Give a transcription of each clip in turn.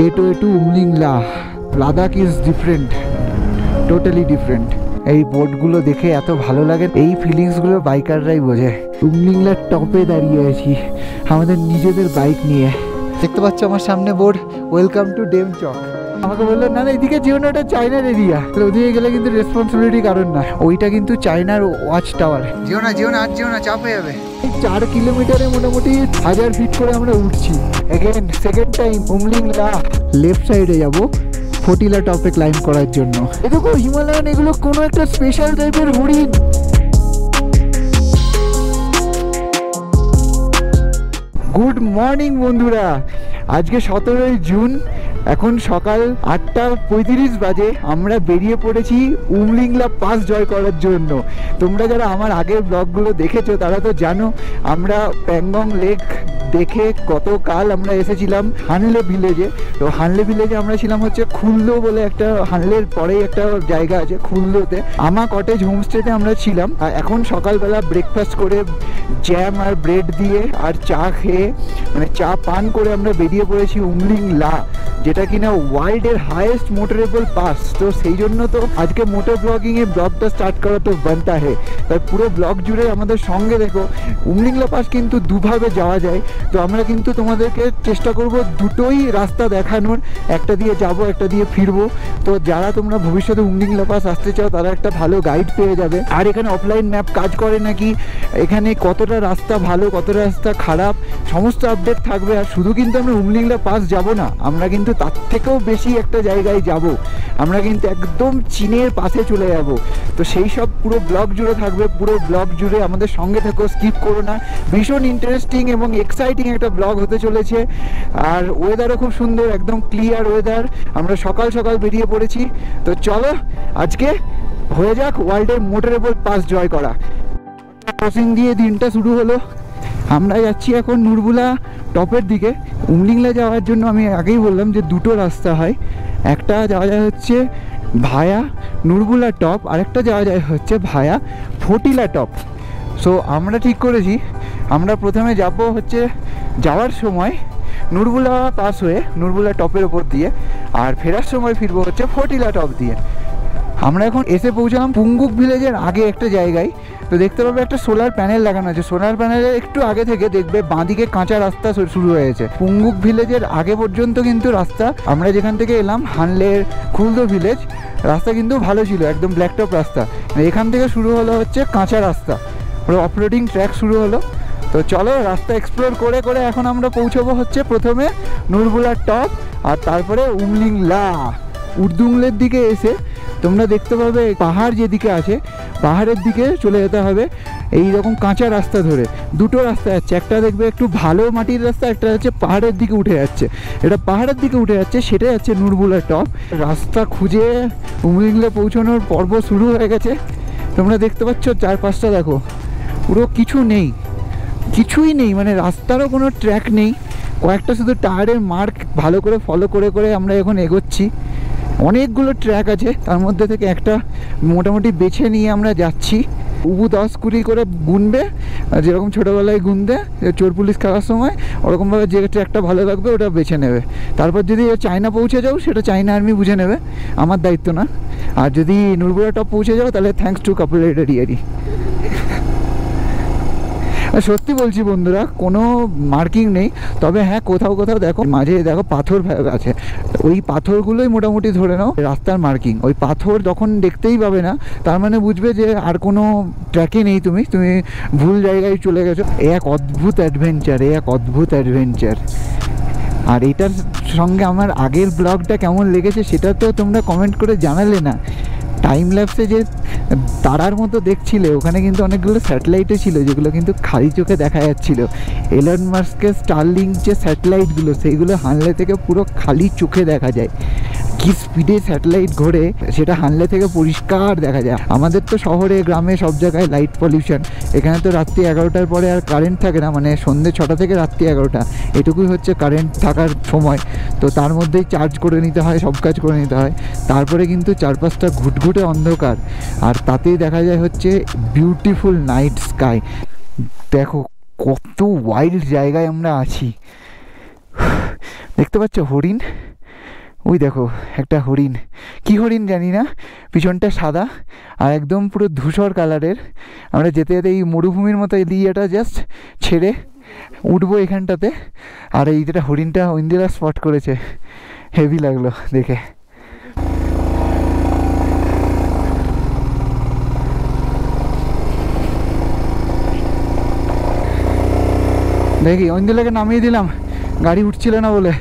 Gateway to Umlingla. Ladakh is different, totally different. এই বোর্ডগুলো দেখে এত ভালো লাগে, এই ফিলিংসগুলো বাইকাররাই বোঝে। উমলিংলার টপে দাঁড়িয়ে আছি আমাদের নিজেদের বাইক নিয়ে। দেখতে পাচ্ছ আমার সামনে বোর্ড, ওয়েলকাম টু ডেমচক। আমাকে বললো না না এদিকে যেও না, ওটা চায়নার এরিয়া, ওদিকে গেলে কিন্তু রেসপন্সিবিলিটি কারণ না, ওইটা কিন্তু চায়নার ওয়াচ টাওয়ার। যেও না যেও না আজ যেও না, চাপ হয়ে যাবে। 4 কিলোমিটারে মোটামুটি 1000 ফিট করে আমরা উঠছি। Again second time Umlingla. Left সাইডে যাবো ফটিলা টপে ক্লাইম্ব করার জন্য। এদিকে হিমালয়ান এগুলো কোনো একটা স্পেশাল টাইপের হরিণ। গুড মর্নিং বন্ধুরা, আজকে 17 জুন, এখন সকাল 8:35 বাজে। আমরা বেরিয়ে পড়েছি উমলিংলা পাস জয় করার জন্য। তোমরা যারা আমার আগের ব্লগগুলো দেখেছো তারা তো জানো, আমরা প্যাংগং লেক দেখে গতকাল আমরা এসেছিলাম হানলে ভিলেজে। তো হানলে ভিলেজে আমরা ছিলাম হচ্ছে খুলদো বলে একটা, হানলের পরেই একটা জায়গা আছে খুলদোতে। আমা কটেজ হোমস্টেতে আমরা ছিলাম। এখন সকালবেলা ব্রেকফাস্ট করে জ্যাম আর ব্রেড দিয়ে আর চা খেয়ে, মানে চা পান করে আমরা বেরিয়ে পড়েছি উমলিংলা, যেটা কিনা ওয়ার্ল্ডের হাইয়েস্ট মোটরেবল পাস। তো সেই জন্য তো আজকে মোটর ব্লগিংয়ে ব্লগটা স্টার্ট করা তো বানতা হে। তার পুরো ব্লগ জুড়ে আমাদের সঙ্গে দেখো। উমলিংলা পাস কিন্তু দুভাবে যাওয়া যায়, তো আমরা কিন্তু তোমাদেরকে চেষ্টা করব দুটোই রাস্তা দেখানোর, একটা দিয়ে যাব একটা দিয়ে ফিরবো। তো যারা তোমরা ভবিষ্যতে উমলিংলা পাস আসতে চাও তারা একটা ভালো গাইড পেয়ে যাবে। আর এখানে অফলাইন ম্যাপ কাজ করে নাকি, এখানে কতটা রাস্তা ভালো কতটা রাস্তা খারাপ সমস্ত আপডেট থাকবে। আর শুধু কিন্তু আমরা উমলিংলা পাস যাব না, আমরা কিন্তু তার থেকেও বেশি একটা জায়গায় যাব। আমরা কিন্তু একদম চীনের পাশে চলে যাব। তো সেই সব পুরো ব্লগ জুড়ে থাকবে, পুরো ব্লগ জুড়ে আমাদের সঙ্গে থেকো, স্কিপ করো না। ভীষণ ইন্টারেস্টিং এবং এক্সাইটিং একটা ব্লগ হতে চলেছে। আর ওয়েদারও খুব সুন্দর, একদম ক্লিয়ার ওয়েদার। আমরা সকাল সকাল বেরিয়ে পড়েছি। তো চলো আজকে হয়ে যাক ওয়ার্ল্ডের মোটরেবল পাস জয় করা। ক্রসিং দিয়ে দিনটা শুরু হলো। আমরা যাচ্ছি এখন নুরবুলা টপের দিকে। উমলিংলা যাওয়ার জন্য আমি আগেই বললাম যে দুটো রাস্তা হয়, একটা যাওয়া যায় হচ্ছে ভায়া নুরবুলা টপ, আরেকটা যাওয়া যায় হচ্ছে ভায়া ফটিলা টপ। সো আমরা ঠিক করেছি আমরা প্রথমে যাব হচ্ছে যাওয়ার সময় নুরবুলা পাস হয়ে নুরবুলা টপের ওপর দিয়ে, আর ফেরার সময় ফিরবো হচ্ছে ফটিলা টপ দিয়ে। আমরা এখন এসে পৌঁছালাম পুঙ্গুক ভিলেজের আগে একটা জায়গায়। তো দেখতে পাবে একটা সোলার প্যানেল লাগানো আছে, সোলার প্যানেলের একটু আগে থেকে দেখবে বাঁদিকে কাঁচা রাস্তা শুরু হয়েছে। পুঙ্গুক ভিলেজের আগে পর্যন্ত কিন্তু রাস্তা, আমরা যেখান থেকে এলাম হানলের খুলদো ভিলেজ, রাস্তা কিন্তু ভালো ছিল, একদম ব্ল্যাকটপ রাস্তা। এখান থেকে শুরু হলো হচ্ছে কাঁচা রাস্তা, পুরো অফরোডিং ট্র্যাক শুরু হলো। তো চলো রাস্তা এক্সপ্লোর করে করে এখন আমরা পৌঁছবো হচ্ছে প্রথমে নুরবুলা টপ, আর তারপরে উমলিংলা। উর্দুংলের দিকে এসে তোমরা দেখতে পাবে পাহাড় যেদিকে আছে, পাহাড়ের দিকে চলে যেতে হবে এই রকম কাঁচা রাস্তা ধরে। দুটো রাস্তা যাচ্ছে, একটা দেখবে একটু ভালো মাটির রাস্তা, একটা হচ্ছে পাহাড়ের দিকে উঠে যাচ্ছে। এটা পাহাড়ের দিকে উঠে যাচ্ছে, সেটা যাচ্ছে নুরবুলা টপ। রাস্তা খুঁজে উমলিংলা পৌঁছানোর পর্ব শুরু হয়ে গেছে। তোমরা দেখতে পাচ্ছ চারপাশটা দেখো, পুরো কিছু নেই, কিছুই নেই, মানে রাস্তারও কোনো ট্র্যাক নেই, কয়েকটা শুধু টায়ারের মার্ক ভালো করে ফলো করে করে আমরা এখন এগোচ্ছি। অনেকগুলো ট্র্যাক আছে, তার মধ্যে থেকে একটা মোটামুটি বেছে নিয়ে আমরা যাচ্ছি। উবু 10-20 করে গুনবে, যেরকম ছোটোবেলায় গুনবে চোর পুলিশ খেলার সময়, ওরকমভাবে যে ট্র্যাকটা ভালো লাগবে ওটা বেছে নেবে। তারপর যদি চায়না পৌঁছে যাও সেটা চায়না আর্মি বুঝে নেবে, আমার দায়িত্ব না। আর যদি নুরবুলা টপ পৌঁছে যাও তাহলে থ্যাঙ্কস টু কাপলেটারিয়ারি। সত্যি বলছি বন্ধুরা, কোনো মার্কিং নেই, তবে হ্যাঁ কোথাও কোথাও দেখো মাঝে দেখো পাথর আছে, ওই পাথরগুলোই মোটামুটি ধরে নাও রাস্তার মার্কিং। ওই পাথর যখন দেখতেই পাবে না তার মানে বুঝবে যে আর কোনো ট্র্যাকে নেই, তুমি ভুল জায়গায় চলে গেছো। এক অদ্ভুত অ্যাডভেঞ্চার, এক অদ্ভুত অ্যাডভেঞ্চার। আর এটার সঙ্গে আমার আগের ব্লগটা কেমন লেগেছে সেটা তো তোমরা কমেন্ট করে জানালে না। টাইম ল্যাপসে যে তারার মতো দেখছিলে, ওখানে কিন্তু অনেকগুলো স্যাটেলাইটও ছিল যেগুলো কিন্তু খালি চোখে দেখা যাচ্ছিল। এলন মাস্কের স্টারলিংক যে স্যাটেলাইটগুলো, সেইগুলো হানলে থেকে পুরো খালি চোখে দেখা যায়। কি স্পিডে স্যাটেলাইট ঘোরে সেটা হানলে থেকে পরিষ্কার দেখা যায়। আমাদের তো শহরে গ্রামে সব জায়গায় লাইট পলিউশন, এখানে তো রাত্রি 11টার পরে আর কারেন্ট থাকে না, মানে সন্ধ্যে 6টা থেকে রাত্রি 11টা এটুকুই হচ্ছে কারেন্ট থাকার সময়। তো তার মধ্যেই চার্জ করে নিতে হয়, সব কাজ করে নিতে হয়। তারপরে কিন্তু চারপাশটা ঘুটঘুটে অন্ধকার, আর তাতেই দেখা যায় হচ্ছে বিউটিফুল নাইট স্কাই। দেখো কত ওয়াইল্ড জায়গায় আমরা আছি। দেখতে পাচ্ছ হরিণ, ওই দেখো একটা হরিণ, কি হরিণ জানি না, পিছনটা সাদা আর একদম পুরো ধূসর কালারের। আমরা যেতে যেতে এই মরুভূমির মতো এরিয়াটা জাস্ট ছেড়ে উঠবো এখানটাতে। আর এই যেটা হরিণটা ইন্দিরা স্পট করেছে, হেভি লাগলো দেখে। দেখি ইন্দিরাকে নামিয়ে দিলাম, গাড়ি উঠছিল না বলে।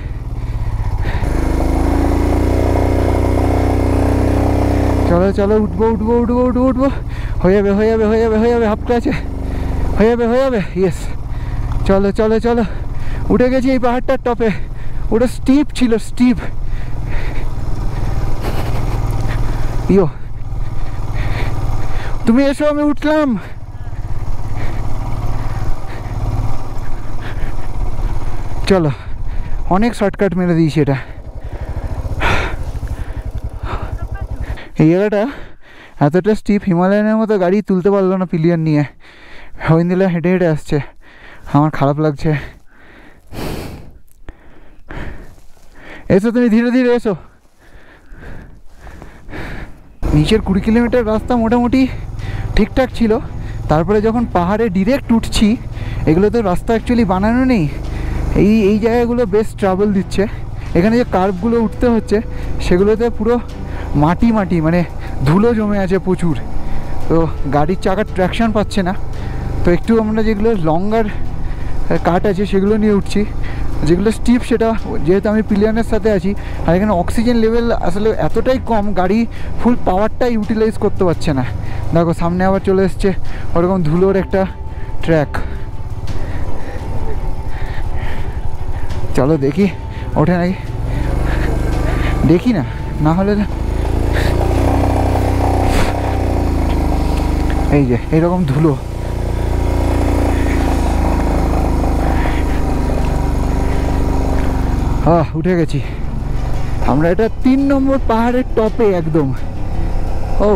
চলো চলো, উঠবো উঠবো উঠবো উঠবো উঠবো, হয়ে যাবে হয়ে যাবে হয়ে যাবে হয়ে যাবে, হাফটা আছে, হয়ে যাবে হয়ে যাবে, ইয়েস। চলো চলো চলো, উঠে গেছি এই পাহাড়টার টপে। ওটা স্টিপ ছিল, স্টিপ। ইয়ো তুমি এসো, আমি উঠলাম। চলো, অনেক শর্টকাট মেরে দিয়েছি এটা। এই জায়গাটা এতটা স্টিপ, হিমালয়ানের মতো গাড়ি তুলতে পারলো না পিলিয়ন নিয়ে। হরিণদিলা হেঁটে হেঁটে আসছে, আমার খারাপ লাগছে। এসো তুমি, ধীরে ধীরে এসো। নিচের 20 কিলোমিটার রাস্তা মোটামুটি ঠিকঠাক ছিল। তারপরে যখন পাহাড়ে ডিরেক্ট উঠছি, এগুলো তো রাস্তা অ্যাকচুয়ালি বানানো নেই, এই জায়গাগুলো বেশ ট্রাভেল দিচ্ছে। এখানে যে কার্ভগুলো উঠতে হচ্ছে সেগুলোতে পুরো মাটি মাটি, মানে ধুলো জমে আছে প্রচুর। তো গাড়ির চাকার ট্র্যাকশন পাচ্ছে না। তো একটু আমরা যেগুলো লঙ্গার কাট আছে সেগুলো নিয়ে উঠছি, যেগুলো স্টিপ সেটা, যেহেতু আমি পিলিয়নের সাথে আছি। আর এখানে অক্সিজেন লেভেল আসলে এতটাই কম, গাড়ি ফুল পাওয়ারটা ইউটিলাইজ করতে পারছে না। দেখো সামনে আবার চলে এসছে ওরকম ধুলোর একটা ট্র্যাক। চলো দেখি ওঠে নাকি, দেখি না, না হলে এই যে এইরকম ধুলো। উঠে গেছি আমরা। এটা 3 নম্বর পাহাড়ের টপে একদম। ও,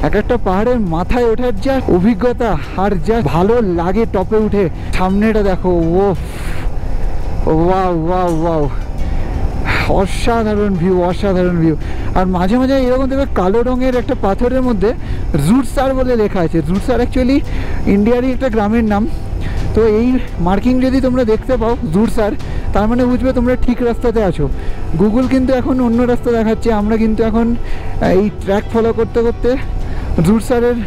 এক একটা পাহাড়ের মাথায় ওঠার যা অভিজ্ঞতা আর যা ভালো লাগে টপে উঠে। সামনেটা দেখো, ও ওয়াও ওয়াও ওয়াও, অসাধারণ ভিউ, অসাধারণ ভিউ। আর মাঝে মাঝে এরকম দেখবে কালো রঙের একটা পাথরের মধ্যে জুরসার বলে লেখা আছে। জুরসার অ্যাকচুয়ালি ইন্ডিয়ারই একটা গ্রামের নাম। তো এই মার্কিং যদি তোমরা দেখতে পাও জুরসার, তার মানে বুঝবে তোমরা ঠিক রাস্তাতে আছো। গুগল কিন্তু এখন অন্য রাস্তা দেখাচ্ছে, আমরা কিন্তু এখন এই ট্র্যাক ফলো করতে করতে জুরসারের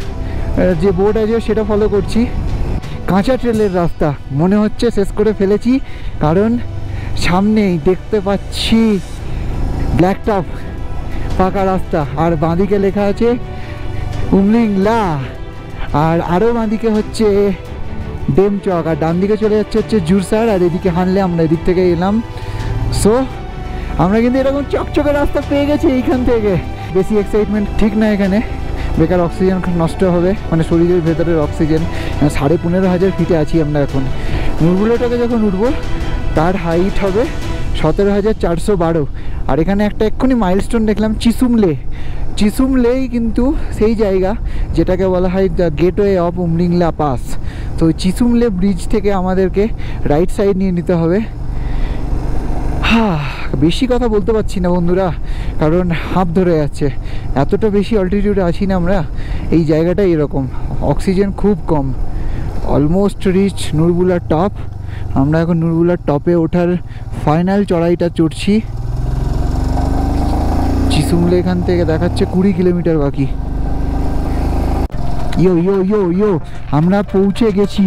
যে বোর্ড আছে সেটা ফলো করছি। কাঁচা ট্রেলের রাস্তা মনে হচ্ছে শেষ করে ফেলেছি, কারণ সামনেই দেখতে পাচ্ছি ব্ল্যাক টপ পাকা রাস্তা। আর বাঁদিকে লেখা আছে উমলিংলা, আর আরও বাঁদিকে হচ্ছে ডেমচক, আর ডান দিকে চলে যাচ্ছে হচ্ছে জুরসার। আর এদিকে হানলে আমরা এদিক থেকে এলাম। সো আমরা কিন্তু এরকম চকচকে রাস্তা পেয়ে গেছি এইখান থেকে। বেশি এক্সাইটমেন্ট ঠিক না, এখানে বেকার অক্সিজেন নষ্ট হবে, মানে শরীরের ভেতরের অক্সিজেন। 15,500 ফিটে আছি আমরা এখন। নুরবুলাটাকে যখন উঠবো তার হাইট হবে 17,412। আর এখানে একটা এক্ষুনি মাইলস্টোন দেখলাম, চিসুমলে। চিসুমলেই কিন্তু সেই জায়গা যেটাকে বলা হয় the gateway of Umlingla pass. তো চিসুমলে ব্রিজ থেকে আমাদেরকে রাইট সাইড নিয়ে নিতে হবে। বেশি কথা বলতে পারছি না বন্ধুরা, কারণ হাঁপ ধরে যাচ্ছে। এতটা বেশি অল্টিটিউডে আছি না আমরা, এই জায়গাটা এরকম, অক্সিজেন খুব কম। অলমোস্ট রিচ নুরবুলার টপ। আমরা এখন নুরবুলার টপে ওঠার ফাইনাল চড়াইটা চড়ছি। চিসুমলে এখান থেকে দেখাচ্ছে 20 কিলোমিটার বাকি। ইয়ো ইয়ো ইয়ো ইয়ো, আমরা পৌঁছে গেছি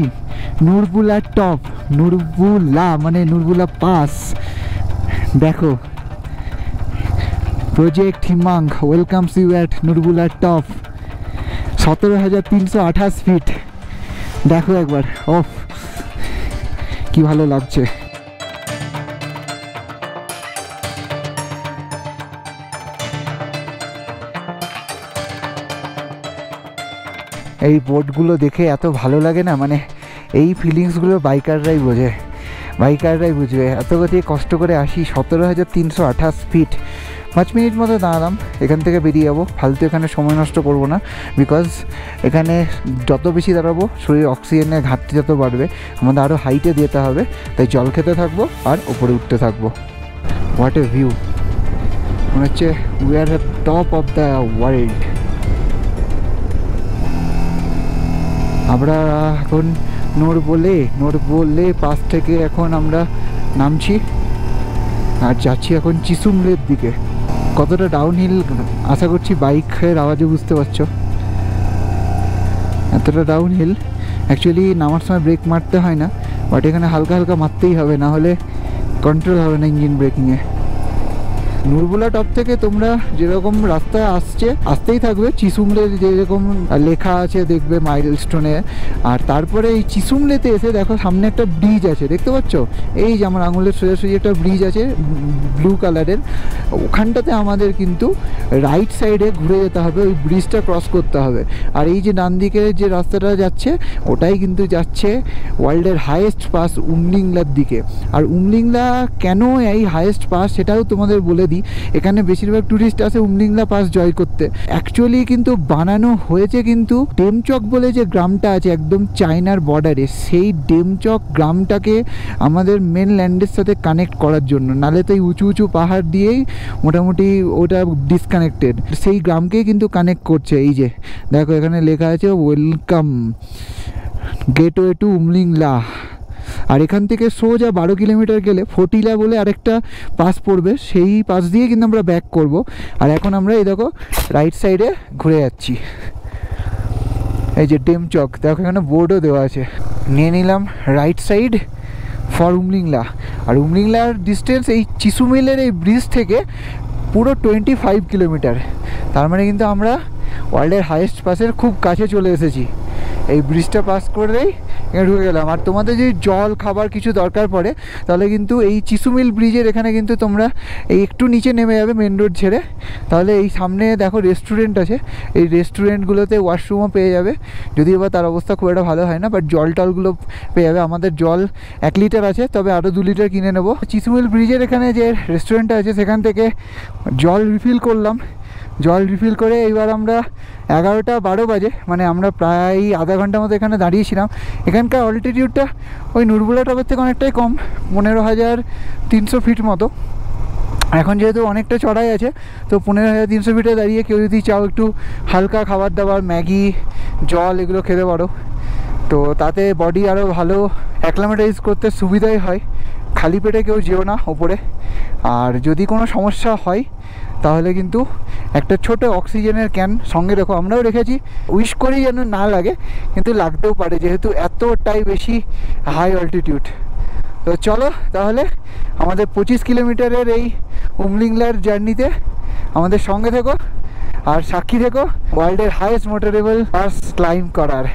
নুরবুলার টপ। নুরবুলা মানে নুরবুলা পাস। দেখো, project Himank welcomes you at নুরবুলার টপ। 17,328 ফিট। দেখো একবার, ওফ কি ভালো লাগছে। এই বোর্ডগুলো দেখে এত ভালো লাগে না, মানে এই ফিলিংসগুলো বাইকাররাই বোঝে, বাইকাররাই বুঝবে। এত গতি কষ্ট করে আসি, 17,328 ফিট। 5 মিনিট মতো দাঁড়ালাম, এখান থেকে বেরিয়ে যাবো। ফালতু এখানে সময় নষ্ট করবো না, বিকজ এখানে যত বেশি দাঁড়াবো শরীর অক্সিজেনের ঘাটতি যত বাড়বে, আমাদের আরও হাইটে যেতে হবে। তাই জল খেতে থাকবো আর ওপরে উঠতে থাকবো। What a view! মনে হচ্ছে we are top of the world. আমরা এখন নোরবোলে পাস থেকে এখন আমরা নামছি আর যাচ্ছি এখন চিসুমলের দিকে। কতটা ডাউনহিল আশা করছি বাইকের আওয়াজে বুঝতে পারছো, এতটা ডাউনহিল। অ্যাকচুয়ালি নামার সময় ব্রেক মারতে হয় না, বাট এখানে হালকা হালকা মারতেই হবে, না হলে কন্ট্রোল হবে না ইঞ্জিন ব্রেকিংয়ে। নুরবোলা টপ থেকে তোমরা যেরকম রাস্তায় আসতেই থাকবে, চিসুমলের যেরকম লেখা আছে দেখবে মাইলস্টোনে। আর তারপরে এই চিসুমলেতে এসে দেখো সামনে একটা ব্রিজ আছে, দেখতে পাচ্ছ? এই যে আমার আঙুলের সোজাসুজি একটা ব্রিজ আছে ব্লু কালারের, ওখানটাতে আমাদের কিন্তু রাইট সাইডে ঘুরে যেতে হবে, ওই ব্রিজটা ক্রস করতে হবে। আর এই যে ডান দিকে যে রাস্তাটা যাচ্ছে ওটাই কিন্তু যাচ্ছে ওয়ার্ল্ডের হাইয়েস্ট পাস উমলিংলার দিকে। আর উমলিংলা কেন এই হাইয়েস্ট পাস সেটাও তোমাদের বলে দিই। এখানে বেশিরভাগ টুরিস্ট আসে উমলিংলা পাস জয় করতে। অ্যাকচুয়ালি কিন্তু বানানো হয়েছে কিন্তু ডেমচক বলে যে গ্রামটা আছে একদম চায়নার বর্ডারে, সেই ডেমচক গ্রামটাকে আমাদের মেন ল্যান্ডের সাথে কানেক্ট করার জন্য। নালে তো এই উঁচু উঁচু পাহাড় দিয়েই মোটামুটি ওটা ডিসকানেক্টেড, সেই গ্রামকেই কিন্তু কানেক্ট করছে। এই যে দেখো এখানে লেখা আছে ওয়েলকাম গেটওয়ে টু উমলিংলা। আর এখান থেকে সোজা 12 কিলোমিটার গেলে ফটিলা বলে আরেকটা পাস পড়বে, সেই পাস দিয়ে কিন্তু আমরা ব্যাক করব। আর এখন আমরা এই দেখো রাইট সাইডে ঘুরে যাচ্ছি, এই যে ডেমচক দেখো এখানে বোর্ডও দেওয়া আছে। নিয়ে নিলাম রাইট সাইড ফর উমলিংলা। আর উমলিংলার ডিস্টেন্স এই চিসুমিলের এই ব্রিজ থেকে পুরো 25 কিলোমিটার। তার মানে কিন্তু আমরা ওয়ার্ল্ডের হাইয়েস্ট পাসের খুব কাছে চলে এসেছি। এই ব্রিজটা পাস করেই ঢুকে গেলাম। আর তোমাদের যদি জল খাবার কিছু দরকার পড়ে তাহলে কিন্তু এই চিসুমিল ব্রিজের এখানে কিন্তু তোমরা এই একটু নিচে নেমে যাবে মেন রোড ছেড়ে, তাহলে এই সামনে দেখো রেস্টুরেন্ট আছে, এই রেস্টুরেন্টগুলোতে ওয়াশরুমও পেয়ে যাবে, যদিও বা তার অবস্থা খুব একটা ভালো হয় না, বাট জল টলগুলো পেয়ে যাবে। আমাদের জল 1 লিটার আছে, তবে আরও 2 লিটার কিনে নেবো। চিসুমিল ব্রিজের এখানে যে রেস্টুরেন্টটা আছে সেখান থেকে জল রিফিল করলাম। জল রিফিল করে এইবার আমরা 11:12 বাজে, মানে আমরা প্রায় আধা ঘন্টার মতো এখানে দাঁড়িয়েছিলাম। এখানকার অল্টিটিউডটা ওই নুরবোলা টপের থেকে অনেকটাই কম, 15,300 ফিট মতো। এখন যেহেতু অনেকটা চড়াই আছে, তো 15,300 ফিটে দাঁড়িয়ে কেউ যদি চাও একটু হালকা খাবার দাবার, ম্যাগি, জল এগুলো খেতে পারো, তো তাতে বডি আরও ভালো অ্যাক্লামেটাইজ করতে সুবিধাই হয়। খালি পেটে কেউ যেও না ওপরে। আর যদি কোনো সমস্যা হয় তাহলে কিন্তু একটা ছোট অক্সিজেনের ক্যান সঙ্গে রেখো, আমরাও রেখেছি, উইশ করেই যেন না লাগে, কিন্তু লাগতেও পারে যেহেতু এতটাই বেশি হাই অল্টিটিউড। তো চলো তাহলে আমাদের 25 কিলোমিটারের এই উমলিংলার জার্নিতে আমাদের সঙ্গে থেকো আর সাক্ষী থেকো ওয়ার্ল্ডের হাইয়েস্ট মোটরেবল পাস ক্লাইম্ব করার।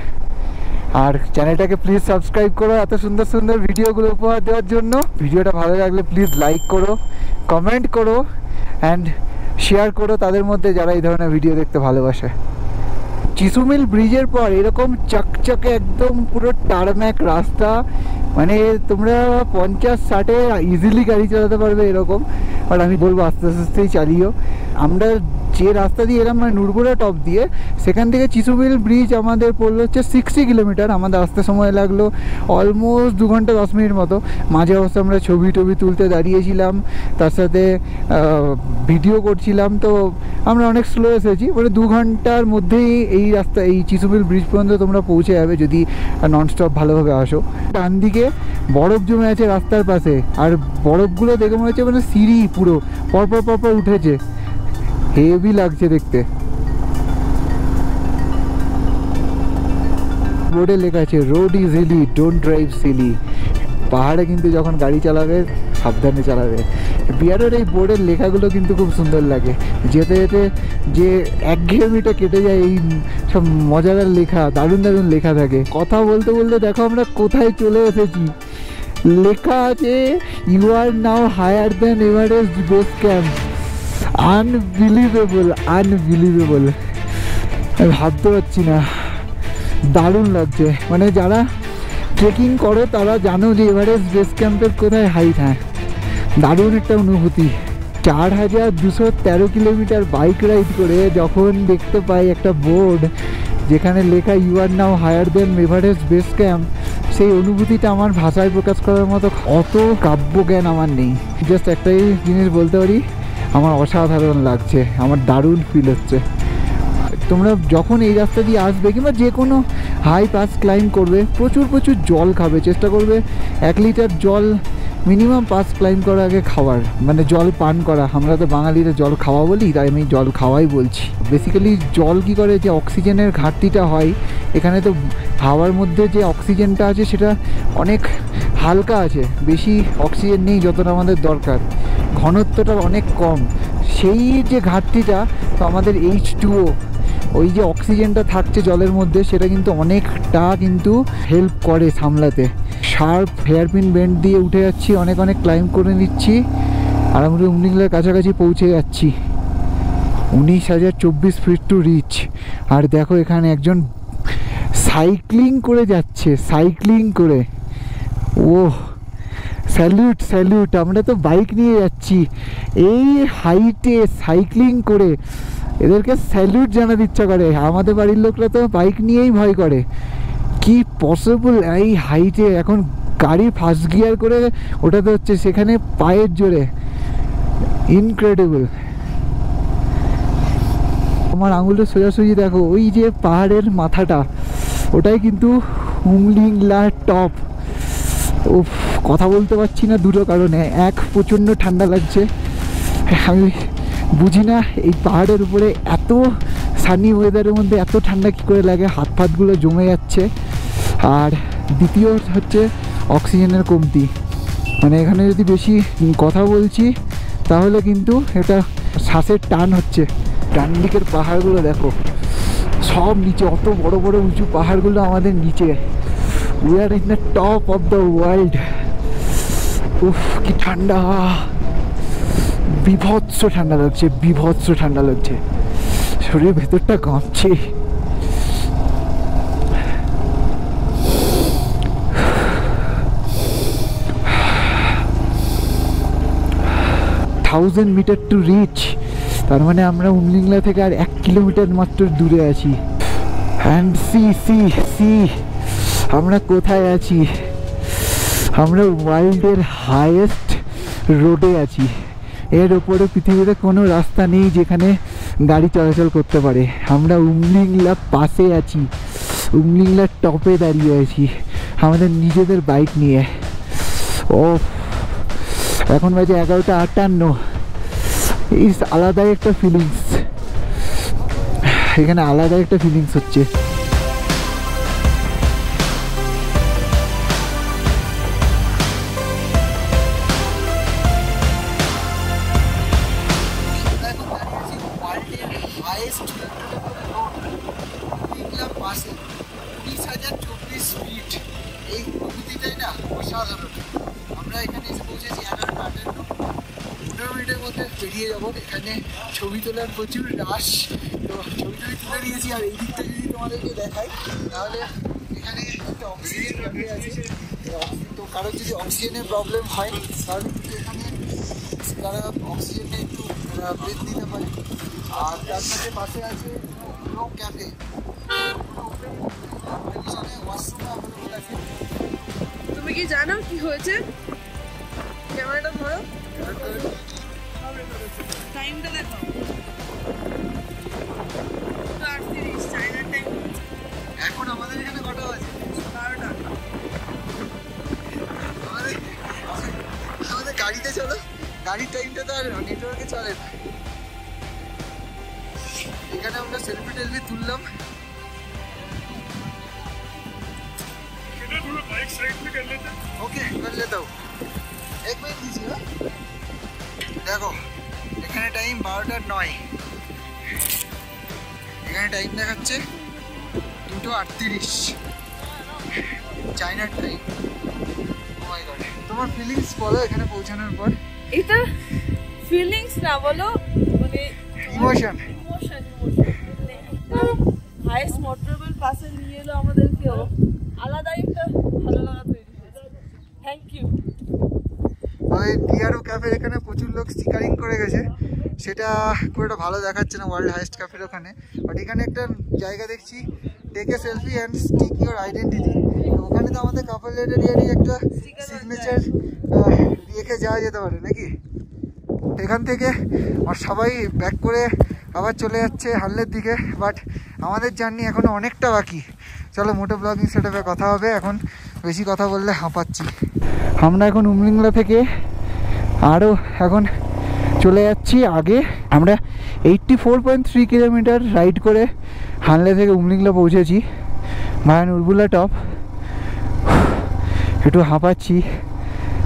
আর চ্যানেলটাকে প্লিজ সাবস্ক্রাইব করো এত সুন্দর সুন্দর ভিডিওগুলো উপহার দেওয়ার জন্য। ভিডিওটা ভালো লাগলে প্লিজ লাইক করো, কমেন্ট করো অ্যান্ড শেয়ার করো তাদের মধ্যে যারা এই ধরনের ভিডিও দেখতে ভালোবাসে। চিসুমিল ব্রিজের পর এরকম চকচকে একদম পুরো টারম্যাক রাস্তা, মানে তোমরা 50-60-এ ইজিলি গাড়ি চালাতে পারবে এরকম। বাট আমি বলবো আস্তে আস্তেই চালিও। আমরা যে রাস্তা দিয়ে এলাম মানে নুরবোলা টপ দিয়ে, সেখান থেকে চিসুমিল ব্রিজ আমাদের পড়লো হচ্ছে 60 কিলোমিটার। আমাদের আসতে সময় লাগলো অলমোস্ট 2 ঘন্টা 10 মিনিট মতো। মাঝে অবস্থা আমরা ছবি তুলতে দাঁড়িয়েছিলাম, তার সাথে ভিডিও করছিলাম, তো আমরা অনেক স্লো এসেছি। মানে 2 ঘন্টার মধ্যেই এই রাস্তা, এই চিসুমিল ব্রিজ পর্যন্ত তোমরা পৌঁছে যাবে যদি ননস্টপ ভালোভাবে আসো। ডান দিকে বরফ জমে আছে রাস্তার পাশে, আর বরফগুলো দেখে মনে হচ্ছে মানে সিঁড়ি পুরো পরপর উঠেছে, হেভি লাগছে দেখতে। বোর্ডে লেখা আছে road is hilly, don't drive silly. পাহাড়ে কিন্তু যখন গাড়ি চালাবে সাবধানে চালাবে। বিহারের এই বোর্ডের লেখাগুলো কিন্তু খুব সুন্দর লাগে, যেতে যেতে যে একঘেয়েমিটা কেটে যায়। এই সব মজাদার লেখা, দারুণ দারুণ লেখা থাকে। কথা বলতে বলতে দেখো আমরা কোথায় চলে এসেছি। লেখা আছে you are now higher than Everest base camp. Unbelievable. আমি ভাবতে পারছি না, দারুণ লাগছে। মানে যারা ট্রেকিং করো তারা জানো যে এভারেস্ট বেস ক্যাম্পের কোথায় হাইট। হ্যাঁ, দারুণ একটা অনুভূতি। 4,213 কিলোমিটার বাইক রাইড করে যখন দেখতে পাই একটা বোর্ড যেখানে লেখা you are now higher than Everest base camp, সেই অনুভূতিটা আমার ভাষায় প্রকাশ করার মতো অত কাব্য জ্ঞান আমার নেই। জাস্ট একটাই জিনিস বলতে পারি, আমার অসাধারণ লাগছে, আমার দারুণ ফিল হচ্ছে। তোমরা যখন এই রাস্তা দিয়ে আসবে কিংবা যে কোনো হাই পাস ক্লাইম্ব করবে, প্রচুর প্রচুর জল খাবে, চেষ্টা করবে 1 লিটার জল মিনিমাম পাস ক্লাইম্ব করার আগে খাওয়ার, মানে জল পান করা। আমরা তো বাঙালিরা জল খাওয়া বলি, তাই আমি জল খাওয়াই বলছি। বেসিক্যালি জল কী করে, যে অক্সিজেনের ঘাটতিটা হয় এখানে, তো হাওয়ার মধ্যে যে অক্সিজেনটা আছে সেটা অনেক হালকা আছে, বেশি অক্সিজেন নেই যতটা আমাদের দরকার, ঘনত্বটা অনেক কম। সেই যে ঘাটতিটা, তো আমাদের H2O, ওই যে অক্সিজেনটা থাকছে জলের মধ্যে, সেটা কিন্তু অনেকটা কিন্তু হেল্প করে সামলাতে। শার্প হেয়ারপিন বেন্ড দিয়ে উঠে যাচ্ছি, অনেক অনেক ক্লাইম্ব করে নিচ্ছি, আর আমরা উমলিংলার কাছাকাছি পৌঁছে যাচ্ছি। 19,024 ফিট টু রিচ। আর দেখো এখানে একজন সাইক্লিং করে যাচ্ছে, সাইক্লিং করে। ওহ, স্যালুট স্যালুট। আমরা তো বাইক নিয়ে যাচ্ছি, এই হাইটে সাইক্লিং করে এদেরকে স্যালুট জানাতে ইচ্ছা করে। আমাদের বাড়ির লোকরা তো বাইক নিয়েই ভয় করে। কি পসিবল এই হাইটে? এখন গাড়ি ফার্স্ট গিয়ার করে ওঠাতে হচ্ছে, সেখানে পায়ের জোরে। ইনক্রেডিবল। আমার আঙুলটা সোজাসুজি দেখো, ওই যে পাহাড়ের মাথাটা, ওটাই কিন্তু উমলিংলা টপ। ও কথা বলতে পারছি না দুটো কারণে। এক, প্রচণ্ড ঠান্ডা লাগছে, আমি বুঝি না এই পাহাড়ের উপরে এত সানি ওয়েদারের মধ্যে এত ঠান্ডা কী করে লাগে, হাত ফাতগুলো জমে যাচ্ছে। আর দ্বিতীয় হচ্ছে অক্সিজেনের কমতি। মানে এখানে যদি বেশি কথা বলছি তাহলে কিন্তু এটা শ্বাসের টান হচ্ছে। ডান দিকের পাহাড়গুলো দেখো, সব নিচে, অত বড় বড় উঁচু পাহাড়গুলো আমাদের নিচে। We are in the top of the world. উফ, কি ঠান্ডা, বিভৎস ঠান্ডা লাগছে, বিভৎস ঠান্ডা লাগছে, শরীরের ভেতরটা কাঁপছে। Thousand metre to reach. তার মানে আমরা উমলিংলা থেকে আর 1 কিলোমিটার মাত্র দূরে আছি। অ্যান্ড সি সি সি, আমরা কোথায় আছি? আমরা ওয়ার্ল্ডের হাইয়েস্ট রোডে আছি। এর ওপরে পৃথিবীতে কোনো রাস্তা নেই যেখানে গাড়ি চলাচল করতে পারে। আমরা উমলিংলা পাশে আছি, উমলিংলার টপে দাঁড়িয়ে আছি আমাদের নিজেদের বাইক নিয়ে। ও, এখন বাজে 11:58। এই আলাদাই একটা ফিলিংস, এখানে আলাদাই একটা ফিলিংস হচ্ছে। পাশে 19,024 ফিট। এই অনুভূতিটাই না অসাধারণ। আমরা এখানে এসে পৌঁছেছি 15 মিনিটের মধ্যে বেরিয়ে যাবো। এখানে ছবি তোলার প্রচুর রাশ, তো ছবি তুলে নিয়েছি। আর এই দিকটা যদি তোমাদেরকে দেখাই তাহলে এখানে একটা অক্সিজেন ক্যাফে আছে। তো কারোর যদি অক্সিজেনের প্রবলেম হয় তাহলে কিন্তু এখানে তারা অক্সিজেনটা একটু ব্রেথ নিতে পারে। আর তার সাথে পাশে আছে নো ক্যাফে, তুমি কি জানো কি হয়েছে? ক্যামেরাটা ধরো, টাইমটা দেখো। 2:38 চাইনার টাইম। এখন আমাদের এখানে কটা বাজে? 12টা। আমাদের গাড়িতে চলো, গাড়ির টাইমটা তো আর নেটওয়ার্কে চলে না। এখানে আমরা সেলফি টেলফি তুললাম। ओके कर लेता हूँ, 1 मिनट दीजिए। देखो এখানে টাইম 12:09, এখানে টাইম দেখাচ্ছে 2:38 চাইনার টাইম। ও মাই গড, তোমার ফিলিংস বলো এখানে পৌঁছানোর পর। এটা ফিলিংস না, বলো মানে ইমোশন। হাইস্ট মোটরেবল পাসে নিয়ে এলো আমাদেরকেও, আলাদাই একটা ভালো লাগা তৈরি হয়েছে। Thank you. ওই ডিআরও ক্যাফের এখানে প্রচুর লোক স্টিকারিং করে গেছে, সেটা খুব একটা ভালো দেখাচ্ছে না ওয়ার্ল্ড হাইয়েস্ট ক্যাফের ওখানে। বাট এখানে একটা জায়গা দেখছি, take a selfie and stick your identity. ওখানে তো আমাদের কাপল লেটারিয়ারই একটা সিগনেচার রেখে যাওয়া যেতে পারে নাকি? এখান থেকে আর সবাই ব্যাক করে আবার চলে যাচ্ছে হানলের দিকে, বাট আমাদের জার্নি এখনও অনেকটা বাকি। চলো মোটো ব্লগিং সেটআপে কথা হবে, এখন বেশি কথা বললে হাঁপাচ্ছি। আমরা এখন উমলিংলা থেকে আরও এখন চলে যাচ্ছি আগে। আমরা 84.3 কিলোমিটার রাইড করে হানলে থেকে উমলিংলা পৌঁছেছি ভায়া নুরবুলা টপ। একটু হাঁপাচ্ছি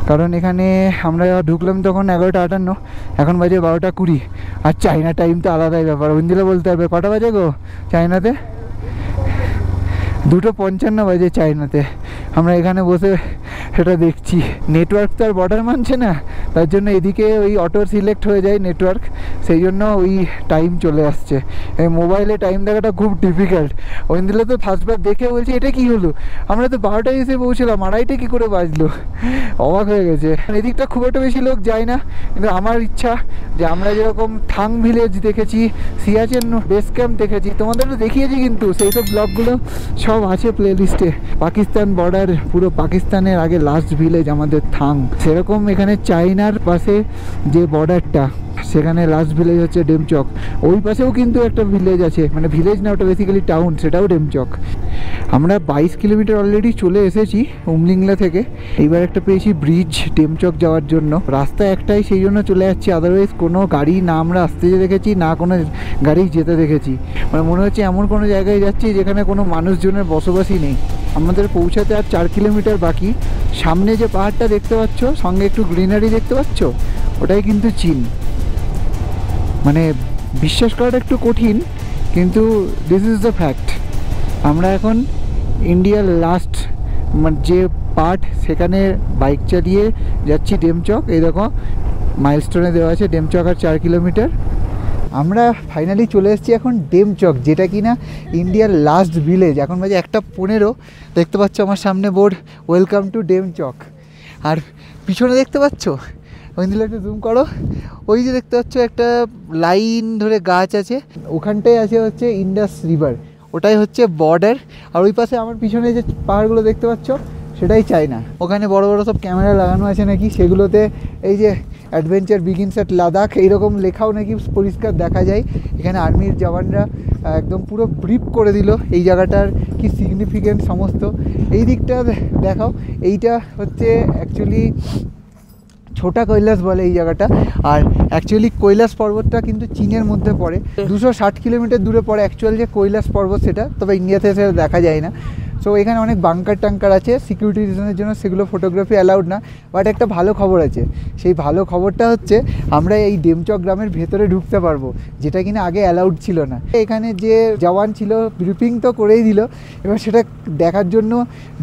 কারণ এখানে আমরা ঢুকলাম তখন 11:58, এখন বাজে 12:20। আর চাইনা টাইম তো আলাদাই ব্যাপার, ওইদিকে বলতে হবে কটা বাজে গো চাইনাতে? 2:55 বাজে চাইনাতে। আমরা এখানে বসে সেটা দেখছি, নেটওয়ার্ক তো আর বর্ডার মানছে না, তার জন্য এদিকে ওই অটো সিলেক্ট হয়ে যায় নেটওয়ার্ক, সেই জন্য ওই টাইম চলে আসছে। এই মোবাইলে টাইম দেখাটা খুব ডিফিকাল্ট। ওই দিলে তো ফার্স্টবার দেখে বলছি এটা কি হলো, আমরা তো 12টায় এসে পৌঁছলাম, 2:30 কী করে বাজলো, অবাক হয়ে গেছে। এদিকটা খুব একটা বেশি লোক যায় না, কিন্তু আমার ইচ্ছা যে আমরা যেরকম থাং ভিলেজ দেখেছি, সিয়াচেন বেস ক্যাম্প দেখেছি, তোমাদেরও দেখিয়েছি কিন্তু সেই সব ব্লগগুলো সব আছে প্লে লিস্টে। পাকিস্তান বর্ডার, পুরো পাকিস্তানের আগে লাস্ট ভিলেজ আমাদের থাং, সেরকম এখানে চায়নার পাশে যে বর্ডারটা সেখানে লাস্ট ভিলেজ হচ্ছে ডেমচক। ওই পাশেও কিন্তু একটা ভিলেজ আছে, মানে ভিলেজ না, ওটা বেসিক্যালি টাউন, সেটাও ডেমচক। আমরা 22 কিলোমিটার অলরেডি চলে এসেছি উমলিংলা থেকে। এইবার একটা পেয়েছি ব্রিজ ডেমচক যাওয়ার জন্য, রাস্তা একটাই সেই জন্য চলে যাচ্ছি, আদারওয়াইজ কোনো গাড়ি না আমরা আসতে দেখেছি না কোনো গাড়ি যেতে দেখেছি। মানে মনে হচ্ছে এমন কোনো জায়গায় যাচ্ছি যেখানে কোনো মানুষজনের বসবাসই নেই। আমাদের পৌঁছাতে আর 4 কিলোমিটার বাকি। সামনে যে পাহাড়টা দেখতে পাচ্ছ, সঙ্গে একটু গ্রিনারি দেখতে পাচ্ছ, ওটাই কিন্তু চীন। মানে বিশ্বাস করাটা একটু কঠিন, কিন্তু দিস ইজ দ্য ফ্যাক্ট। আমরা এখন ইন্ডিয়ার লাস্ট যে পার্ট, সেখানে বাইক চালিয়ে যাচ্ছি ডেমচক। এই দেখো মাইলস্টোনে দেওয়া আছে ডেমচক আর 4 কিলোমিটার। আমরা ফাইনালি চলে এসেছি এখন ডেমচক, যেটা কি না ইন্ডিয়ার লাস্ট ভিলেজ। এখন বাজে 1:15, দেখতে পাচ্ছ আমার সামনে বোর্ড ওয়েলকাম টু ডেমচক। আর পিছনে দেখতে পাচ্ছ, ওই দিলে একটু জুম করো, ওই যে দেখতে পাচ্ছ একটা লাইন ধরে গাছ আছে, ওখানটায় আছে হচ্ছে ইন্ডাস রিভার, ওটাই হচ্ছে বর্ডার। আর ওই পাশে আমার পিছনে যে পাহাড়গুলো দেখতে পাচ্ছ সেটাই চায়না। ওখানে বড় বড় সব ক্যামেরা লাগানো আছে নাকি, সেগুলোতে এই যে অ্যাডভেঞ্চার বিগিনস অ্যাট লাদাখ এইরকম লেখাও নাকি পরিষ্কার দেখা যায়। এখানে আর্মির জওয়ানরা একদম পুরো ব্রিফ করে দিল এই জায়গাটার কি সিগনিফিকেন্ট সমস্ত। এই দিকটা দেখাও, এইটা হচ্ছে অ্যাকচুয়ালি ছোটা কৈলাস বলে এই জায়গাটা। আর অ্যাকচুয়ালি কৈলাস পর্বতটা কিন্তু চীনের মধ্যে পড়ে, 260 কিলোমিটার দূরে পড়ে অ্যাকচুয়াল যে কৈলাস পর্বত সেটা, তবে ইন্ডিয়াতে সেটা দেখা যায় না। সো এখানে অনেক বাংকার টাঙ্কার আছে সিকিউরিটি রিজনের জন্য, সেগুলো ফটোগ্রাফি অ্যালাউড না। বাট একটা ভালো খবর আছে, সেই ভালো খবরটা হচ্ছে আমরা এই ডেমচক গ্রামের ভেতরে ঢুকতে পারবো, যেটা কিনা আগে অ্যালাউড ছিল না। এখানে যে জওয়ান ছিল ব্রিফিং তো করেই দিল, এবার সেটা দেখার জন্য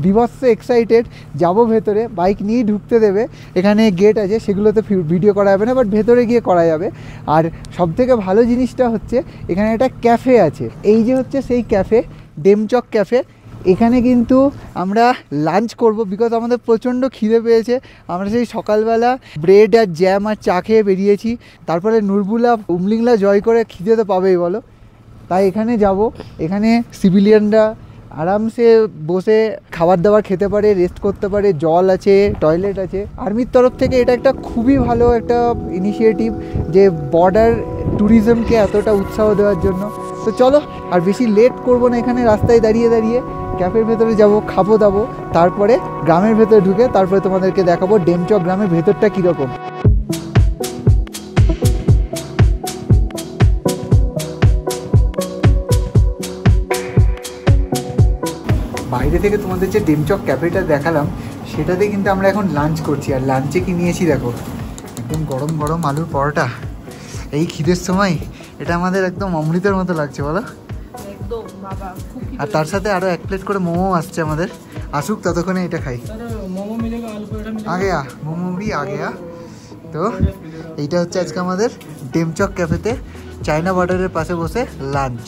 বিভৎস এক্সাইটেড। যাবো ভেতরে, বাইক নিয়েই ঢুকতে দেবে। এখানে গেট আছে, সেগুলোতে ভিডিও করা যাবে না, বাট ভেতরে গিয়ে করা যাবে। আর সবথেকে ভালো জিনিসটা হচ্ছে এখানে একটা ক্যাফে আছে, এই যে হচ্ছে সেই ক্যাফে, ডেমচক ক্যাফে। এখানে কিন্তু আমরা লাঞ্চ করব, বিকজ আমাদের প্রচণ্ড খিদে পেয়েছে। আমরা সেই সকালবেলা ব্রেড আর জ্যাম আর চা খেয়ে বেরিয়েছি, তারপরে নুরবুলা উমলিংলা জয় করে খিদে তো পাবেই বলো, তাই এখানে যাব। এখানে সিভিলিয়ানরা আরামসে বসে খাবার দাবার খেতে পারে, রেস্ট করতে পারে, জল আছে, টয়লেট আছে। আর্মির তরফ থেকে এটা একটা খুবই ভালো একটা ইনিশিয়েটিভ, যে বর্ডার ট্যুরিজমকে এতটা উৎসাহ দেওয়ার জন্য। তো চলো আর বেশি লেট করবো না, এখানে রাস্তায় দাঁড়িয়ে দাঁড়িয়ে ক্যাফের ভেতরে যাব, খাবো দাবো, তারপরে গ্রামের ভেতরে ঢুকে তারপরে তোমাদেরকে দেখাবো ডেমচক গ্রামের ভেতরটা কীরকম। বাইরে থেকে তোমাদের যে ডেমচক ক্যাফেটা দেখালাম, সেটাতে কিন্তু আমরা এখন লাঞ্চ করছি। আর লাঞ্চে কি নিয়েছি দেখো, একদম গরম গরম আলুর পরোটা। এই খিদের সময় এটা আমাদের একদম অমৃতের মতো লাগছে বলো। আর তার সাথে আরও 1 প্লেট করে মোমো আসছে আমাদের, আসুক ততক্ষণে এটা খাই। আগে মোমো ভি আগে। তো এইটা হচ্ছে আজকে আমাদের ডেমচক ক্যাফেতে চায়না বর্ডারের পাশে বসে লাঞ্চ।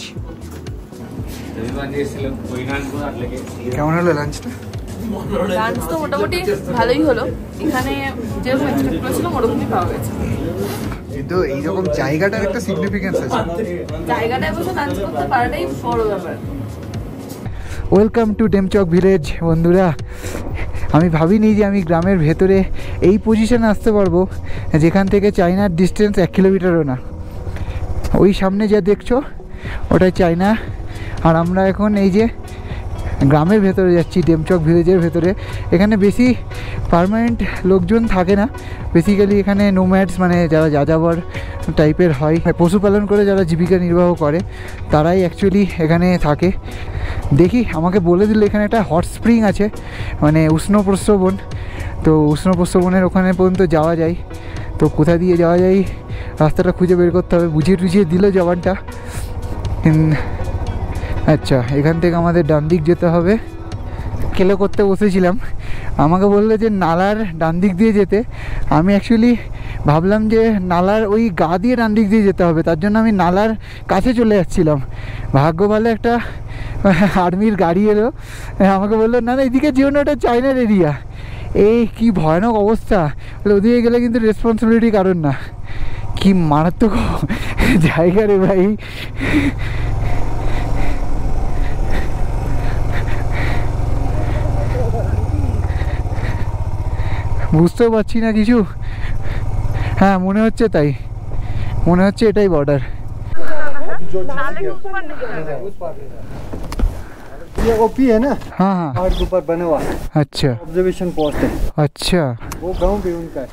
কেমন হলো লাঞ্চটা? লাঞ্চ তো মোটামুটি ভালোই হলো, এখানে যেরকম এক্সপেক্ট করেছিলাম ওরকমই পাওয়া গেছে। কিন্তু এইরকম জায়গাটার একটা সিগনিফিকেন্স আছে, জায়গাটায় বসে লাঞ্চ করতে পারাটাই বড় ব্যাপার। Welcome to Demchok village. বন্ধুরা, আমি ভাবিনি যে আমি গ্রামের ভেতরে এই পজিশনে আসতে পারবো, যেখান থেকে চায়নার ডিস্টেন্স 1 কিলোমিটারও না। ওই সামনে যা দেখছো ওটাই চায়না। আর আমরা এখন এই যে গ্রামের ভেতরে যাচ্ছি, ডেমচক ভিলেজের ভেতরে। এখানে বেশি পার্মানেন্ট লোকজন থাকে না, বেসিক্যালি এখানে নোম্যাডস মানে যারা যাযাবর টাইপের হয়, পশুপালন করে যারা জীবিকা নির্বাহ করে তারাই অ্যাকচুয়ালি এখানে থাকে। দেখি, আমাকে বলে দিল এখানে একটা হট স্প্রিং আছে, মানে উষ্ণ প্রস্রবণ। তো উষ্ণ প্রস্রবণের ওখানে পর্যন্ত যাওয়া যায়। তো কোথা দিয়ে যাওয়া যায় রাস্তাটা খুঁজে বের করতে হবে। বুঝিয়ে টুঝিয়ে দিল জবানটা। আচ্ছা, এখান থেকে আমাদের ডান দিক যেতে হবে। কেলো করতে বসেছিলাম, আমাকে বললো যে নালার ডান দিক দিয়ে যেতে। আমি অ্যাকচুয়ালি ভাবলাম যে নালার ওই গা দিয়ে ডান দিক দিয়ে যেতে হবে, তার জন্য আমি নালার কাছে চলে যাচ্ছিলাম। ভাগ্য ভালো একটা আর্মির গাড়ি এলো, আমাকে বললো না না এদিকে যেও না, ওটা চায়নার এরিয়া। এই কি ভয়ানক অবস্থা, ওদিকে গেলে কিন্তু রেসপন্সিবিলিটি কারণ না। কি মারাত্মক জায়গা রে ভাই। বুঝতেও পারছি না কিছু। হ্যাঁ মনে হচ্ছে তাই, মনে হচ্ছে এটাই বর্ডার। ये ओपी है ना, हाँ हाँ, पहाड़ के ऊपर बना हुआ। अच्छा, ऑब्जर्वेशन पोस्ट है, अच्छा। वो गांव भी उनका है।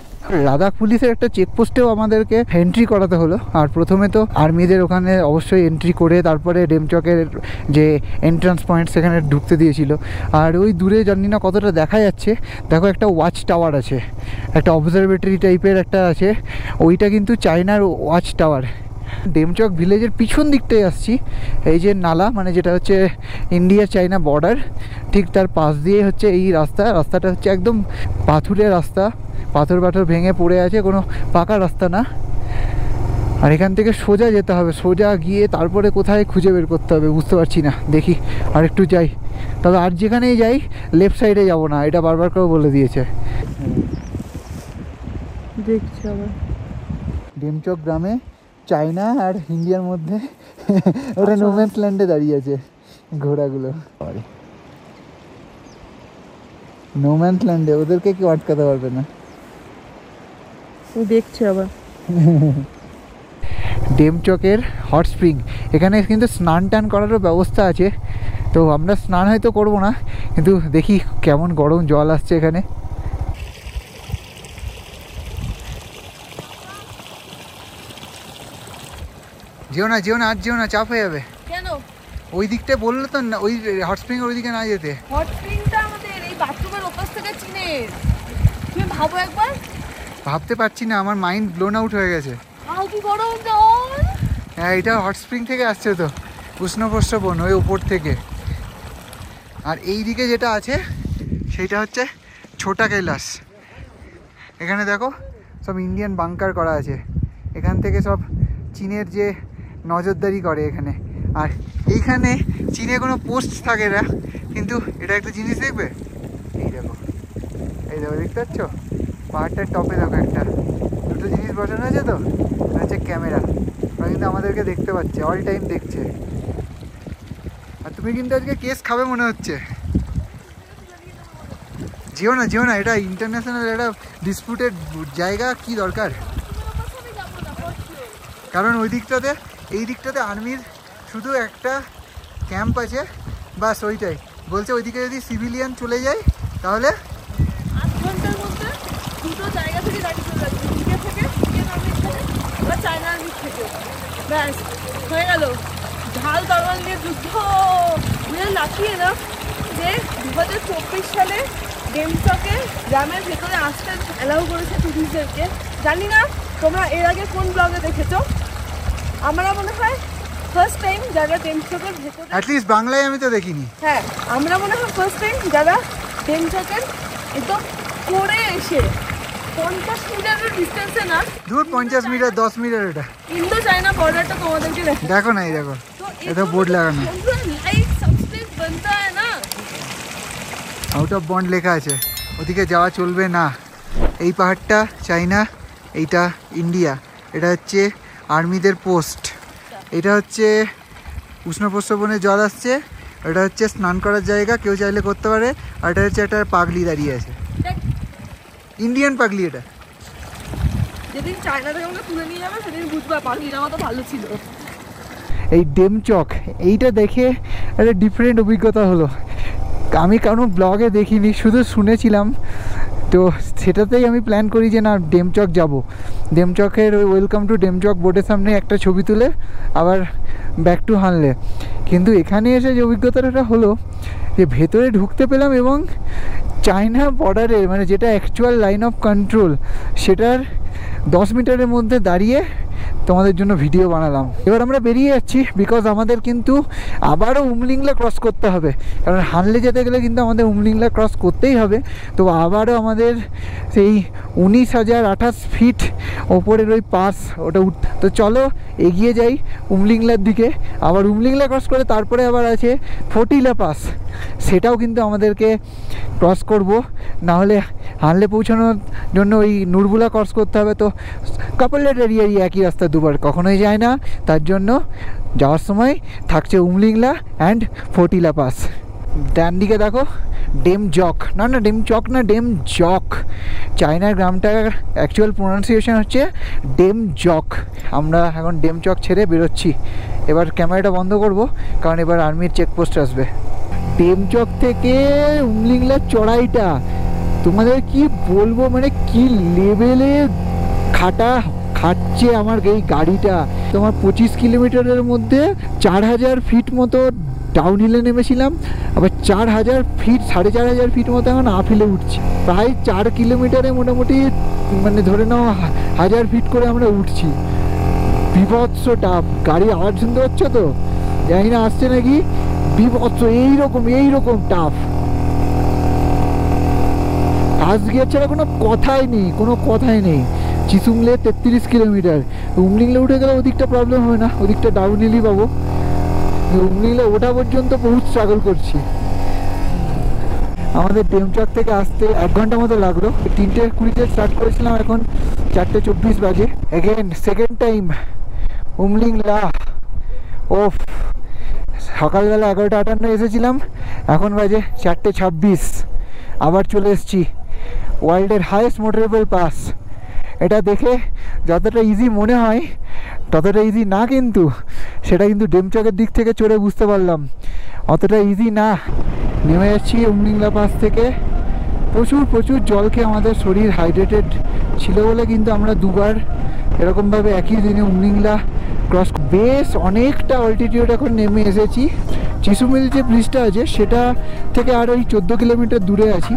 লাদাখ পুলিশের একটা চেকপোস্টেও আমাদেরকে এন্ট্রি করাতে হলো। আর প্রথমে তো আর্মিদের ওখানে অবশ্যই এন্ট্রি করে তারপরে ডেমচকের যে এন্ট্রান্স পয়েন্ট সেখানে ঢুকতে দিয়েছিল। আর ওই দূরে জানি না কতটা দেখা যাচ্ছে, দেখো একটা ওয়াচ টাওয়ার আছে, একটা অবজারভেটরি টাইপের একটা আছে, ওইটা কিন্তু চায়নার ওয়াচ টাওয়ার। ডেমচক ভিলেজের পিছন দিকটায় আসছি, এই যে নালা মানে যেটা হচ্ছে ইন্ডিয়া চায়না বর্ডার, ঠিক তার পাশ দিয়ে হচ্ছে এই রাস্তাটা হচ্ছে একদম পাথুরের রাস্তা, পাথর ভেঙে পড়ে আছে, কোনো পাকা রাস্তা না। আর এখান থেকে সোজা যেতে হবে, সোজা গিয়ে তারপরে কোথায় খুঁজে বের করতে হবে বুঝতে পারছি না। দেখি আর একটু যাই, তবে আর যেখানেই যাই লেফট সাইডে যাব না, এটা বারবার করে বলে দিয়েছে। দেখছি আবার ডেমচক গ্রামে চায়না আর ইন্ডিয়ার মধ্যে ওটা নোম্যান্স ল্যান্ডে দাঁড়িয়ে আছে ঘোড়াগুলো। নোম্যান্স ল্যান্ডে ওদেরকে কেউ আটকাতে পারবে না। দেখছি আবার ডেমচকের হট স্প্রিং, এখানে কিন্তু স্নান টান করারও ব্যবস্থা আছে। তো আমরা স্নান হয়তো করবো না, কিন্তু দেখি কেমন গরম জল আসছে এখানে। যেও না আর যেও না, চাপ হয়ে যাবে। কেন? ওই দিকটা বললো তো না, ওই হট স্প্রিং ওই দিকে না যেতে। হট স্প্রিংটা আমাদের এই বাথরুমের ওপাশ থেকে চিনের। তুমি ভাবো একবার। ভাবতে পারছি না, আমার মাইন্ড ব্লোন আউট হয়ে গেছে। আও কি গরম জল। হ্যাঁ, এটা হট স্প্রিং থেকে আসছে তো, উষ্ণ প্রস্রবণ ওই উপর থেকে। আর এই দিকে যেটা আছে সেইটা হচ্ছে ছোটা কৈলাস। এখানে দেখো সব ইন্ডিয়ান বাংকার করা আছে, এখান থেকে সব চীনের যে নজরদারি করে এখানে। আর এইখানে চীনে কোনো পোস্ট থাকে না, কিন্তু এটা একটা জিনিস দেখবে, এই দেখো দেখতে পাচ্ছ পাহাড়টার টপে দেখো একটা দুটো জিনিস বসানো আছে, তো এটা হচ্ছে ক্যামেরা। ওরা কিন্তু আমাদেরকে দেখতে পাচ্ছে, অল টাইম দেখছে। আর তুমি কিন্তু আজকে কেস খাবে মনে হচ্ছে। যেও না, এটা ইন্টারন্যাশনাল একটা ডিসপিউটেড জায়গা, কি দরকার। কারণ ওই দিকটাতে এই দিকটাতে আর্মির শুধু একটা ক্যাম্প আছে, বাস ওইটাই বলছে। ওইদিকে যদি সিভিলিয়ান চলে যায় তাহলে 8 ঘন্টার মধ্যে দুটো জায়গা থেকে গাড়ি চলে যাচ্ছে, ইন্ডিয়া থেকে, ইন্ডিয়ান আর্মির থেকে বা চায়না আর্মির থেকে। ব্যাস হয়ে গেল, ঢাল তরোয়াল নিয়ে যুদ্ধ। লাফিয়ে না যে 2024 সালে ডেমচকে গ্রামের ভেতরে আসতে অ্যালাউ করেছে টুরিস্টদেরকে। জানি না তোমরা এর আগে কোন ব্লগে দেখেছো, আমরা মনে হয় ফার্স্ট টাইম যারা ডেমচকের ভেতরে, অ্যাটলিস্ট বাংলায় আমি তো দেখিনি। হ্যাঁ আমরা মনে হয় ফার্স্ট টাইম যারা ডেমচকের একদম করে এসে 50 মিটারের ডিস্টেন্সে না, দূর 50 মিটার 10 মিটার, এটা ইন্দো চায়না বর্ডারটা তোমাদেরকে দেখো না, এই দেখো এটা বোর্ড লাগানো, লাইক সাবস্ক্রাইব बनता है ना, আউট অফ বন্ড লেখা আছে, ওদিকে যাওয়া চলবে না। এই পাহাড়টা চায়না, এইটা ইন্ডিয়া, এটা হচ্ছে আর্মিদের পোস্ট, এটা হচ্ছে উষ্ণ প্রস্রবণে জল আসছে, এটা হচ্ছে স্নান করার জায়গা, কেউ চাইলে করতে পারে। আর এটা হচ্ছে একটা পাগলি দাঁড়িয়ে আছে, ইন্ডিয়ান পাগলি। এটা যেদিন চায়না থেকে আমাকে তুলে নিয়ে যাবে সেদিন বুঝবা পাখিটা আমার তো ভালো ছিল। এই ডেমচক এইটা দেখে একটা ডিফারেন্ট অভিজ্ঞতা হলো। আমি কারণ ব্লগে দেখিনি, শুধু শুনেছিলাম। তো সেটাতেই আমি প্ল্যান করি যে না ডেমচক যাব। ডেমচকের ওই ওয়েলকাম টু ডেমচক বোর্ডের সামনে একটা ছবি তুলে আবার ব্যাক টু হানলে। কিন্তু এখানে এসে যে অভিজ্ঞতাটা হলো যে ভেতরে ঢুকতে পেলাম এবং চায়না বর্ডারে মানে যেটা অ্যাকচুয়াল লাইন অফ কন্ট্রোল সেটার 10 মিটারের মধ্যে দাঁড়িয়ে তোমাদের জন্য ভিডিও বানালাম। এবার আমরা বেরিয়ে যাচ্ছি, বিকজ আমাদের কিন্তু আবারও উমলিংলা ক্রস করতে হবে। কারণ হানলে যেতে গেলে কিন্তু আমাদের উমলিংলা ক্রস করতেই হবে। তো আবারও আমাদের সেই 19,028 ফিট ওপরের ওই পাস ওটা তো চলো এগিয়ে যাই উমলিংলার দিকে। আবার উমলিংলা ক্রস করে তারপরে আবার আছে ফটিলা পাস, সেটাও কিন্তু আমাদেরকে ক্রস করব। নাহলে হানলে পৌঁছানোর জন্য ওই নুরবুলা ক্রস করতে হবে। তো কাপলের এরিয়ারই একই রাস্তা দুবার কখনোই যায় না, তার জন্য যাওয়ার সময় থাকছে উমলিংলা অ্যান্ড ফটিলা পাস। ডান দিকে দেখো ডেমজক, না ডেমচক না ডেমজক, চায়নার গ্রামটার অ্যাকচুয়াল প্রোনাউন্সিয়েশন হচ্ছে ডেমজক। আমরা এখন ডেমচক ছেড়ে বেরোচ্ছি। এবার ক্যামেরাটা বন্ধ করব কারণ এবার আর্মির চেকপোস্ট আসবে। ডেমচক থেকে উমলিংলার চড়াইটা তোমাদের কি বলবো, মানে কি লেভেলে খাটছে আমার এই গাড়িটা। তোমার 25 কিলোমিটারের মধ্যে 4,000 ফিট মতো ডাউন হিলে নেমেছিলাম, আবার 4,000 ফিট 4,500 ফিট মতো এখন আপ হিলে উঠছি। প্রায় 4 কিলোমিটারে মোটামুটি মানে ধরে নাও 1000 ফিট করে আমরা উঠছি। বিভৎস টাফ। গাড়ি আওয়াজ শুনতে পাচ্ছ তো, জানি না আসছে নাকি। বিভৎস এইরকম টাফ। ফার্স্ট গিয়ার ছাড়া কোনো কথাই নেই। চিসুমলে 33 কিলোমিটার। উমলিংলে উঠে গেলে ওদিকটা প্রবলেম হবে না, ওদিকটা ডাউন হিলই পাবো। উমলিংলে ওঠা পর্যন্ত বহুত স্ট্রাগল করছি। আমাদের ডেমচক থেকে আসতে 1 ঘন্টা মতো লাগলো। 3:20 স্টার্ট করেছিলাম, এখন 4:24 বাজে। Again second time Umlingla. ওফ, সকালবেলা 11:58 এসেছিলাম, এখন বাজে 4:26। আবার চলে এসেছি ওয়ার্ল্ডের হাইয়েস্ট মোটরেবল পাস। এটা দেখে যতটা ইজি মনে হয় ততটা ইজি না, কিন্তু সেটা কিন্তু ডেমচকের দিক থেকে চড়ে বুঝতে পারলাম অতটা ইজি না। নেমে যাচ্ছি উমলিংলা পাস থেকে। প্রচুর জল খেয়ে আমাদের শরীর হাইড্রেটেড ছিল বলে কিন্তু আমরা দুবার এরকমভাবে একই দিনে উমলিংলা ক্রস। বেশ অনেকটা অল্টিটিউড এখন নেমে এসেছি। চিসুমিল যে ব্রিজটা আছে সেটা থেকে আর ওই 14 কিলোমিটার দূরে আছি।